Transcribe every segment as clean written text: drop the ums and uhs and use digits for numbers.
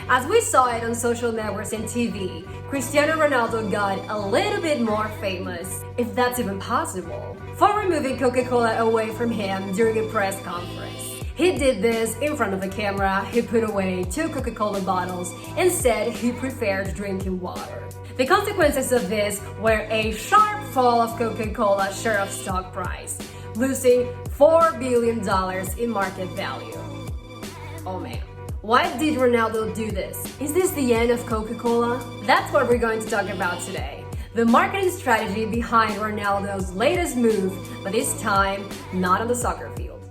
As we saw it on social networks and TV, Cristiano Ronaldo got a little bit more famous, if that's even possible, for removing Coca-Cola away from him during a press conference. He did this in front of the camera. He put away 2 Coca-Cola bottles and said he preferred drinking water. The consequences of this were a sharp fall of Coca-Cola's share of stock price, losing $4 billion in market value. Oh man. Why did Ronaldo do this? Is this the end of Coca-Cola? That's what we're going to talk about today. The marketing strategy behind Ronaldo's latest move, but this time not on the soccer field.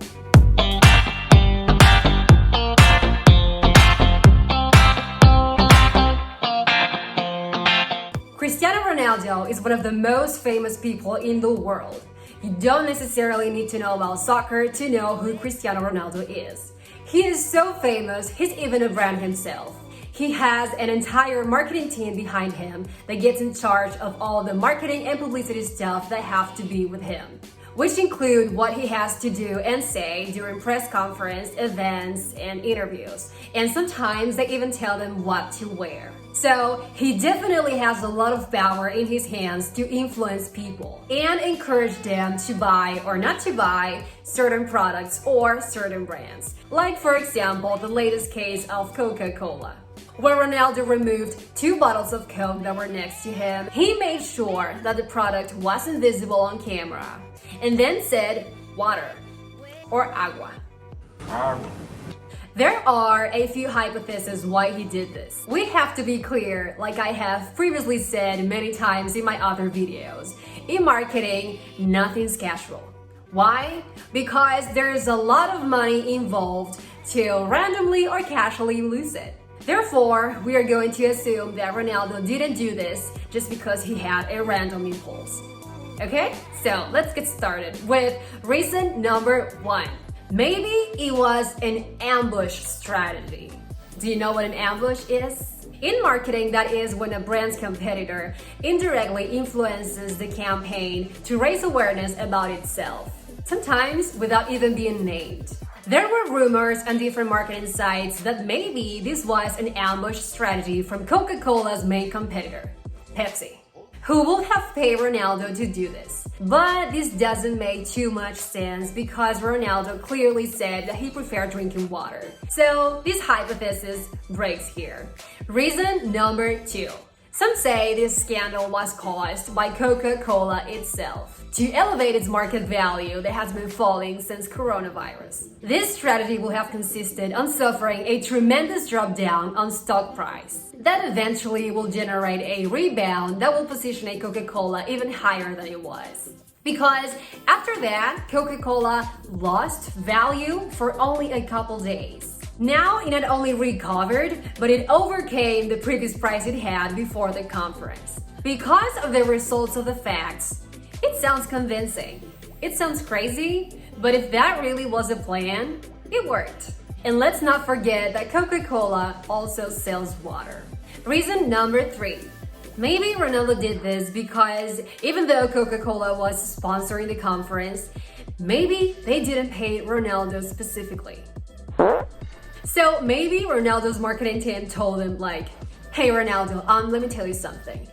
Cristiano Ronaldo is one of the most famous people in the world. You don't necessarily need to know about soccer to know who Cristiano Ronaldo is. He is so famous, he's even a brand himself. He has an entire marketing team behind him that gets in charge of all the marketing and publicity stuff that have to be with him, which include what he has to do and say during press conference, events, and interviews. And sometimes they even tell them what to wear. So he definitely has a lot of power in his hands to influence people and encourage them to buy or not to buy certain products or certain brands. Like for example, the latest case of Coca-Cola, where Ronaldo removed 2 bottles of Coke that were next to him. He made sure that the product wasn't visible on camera and then said water or agua. There are a few hypotheses why he did this. We have to be clear, like I have previously said many times in my other videos. In marketing, nothing's casual. Why? Because there is a lot of money involved to randomly or casually lose it. Therefore, we are going to assume that Ronaldo didn't do this just because he had a random impulse. Okay? So let's get started with reason number 1. Maybe it was an ambush strategy. Do you know what an ambush is? In marketing, that is when a brand's competitor indirectly influences the campaign to raise awareness about itself, sometimes without even being named. There were rumors on different marketing sites that maybe this was an ambush strategy from Coca-Cola's main competitor, Pepsi, who would have paid Ronaldo to do this. But this doesn't make too much sense because Ronaldo clearly said that he preferred drinking water. So this hypothesis breaks here. Reason number 2. Some say this scandal was caused by Coca-Cola itself to elevate its market value that has been falling since coronavirus. This strategy will have consisted on suffering a tremendous drop down on stock price that eventually will generate a rebound that will position a Coca-Cola even higher than it was. Because after that, Coca-Cola lost value for only a couple days. Now it not only recovered, but it overcame the previous price it had before the conference. Because of the results of the facts, it sounds convincing. It sounds crazy, but if that really was a plan, it worked. And let's not forget that Coca-Cola also sells water. Reason number 3. Maybe Ronaldo did this because even though Coca-Cola was sponsoring the conference, maybe they didn't pay Ronaldo specifically. So maybe Ronaldo's marketing team told him like, hey Ronaldo, let me tell you something.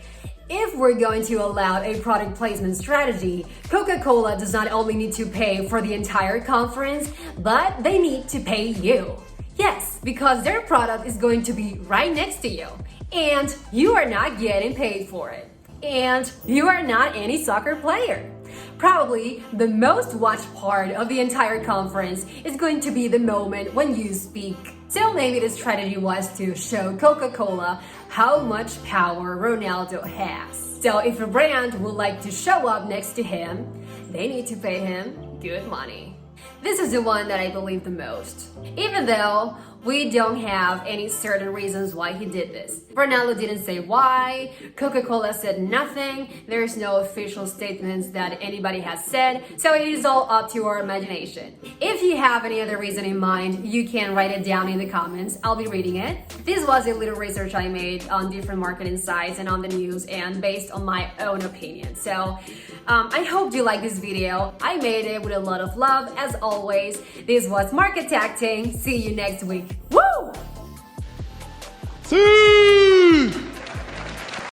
If we're going to allow a product placement strategy, Coca-Cola does not only need to pay for the entire conference, but they need to pay you. Yes, because their product is going to be right next to you, and you are not getting paid for it. And you are not any soccer player. Probably the most watched part of the entire conference is going to be the moment when you speak. So maybe the strategy was to show Coca-Cola how much power Ronaldo has. So if a brand would like to show up next to him, they need to pay him good money. This is the one that I believe the most, even though we don't have any certain reasons why he did this. Ronaldo didn't say why, Coca-Cola said nothing, there's no official statements that anybody has said, so it is all up to our imagination. If you have any other reason in mind, you can write it down in the comments, I'll be reading it. This was a little research I made on different marketing sites and on the news and based on my own opinion. So I hope you like this video. I made it with a lot of love as always. This was Market Tacting. See you next week. Woo! See?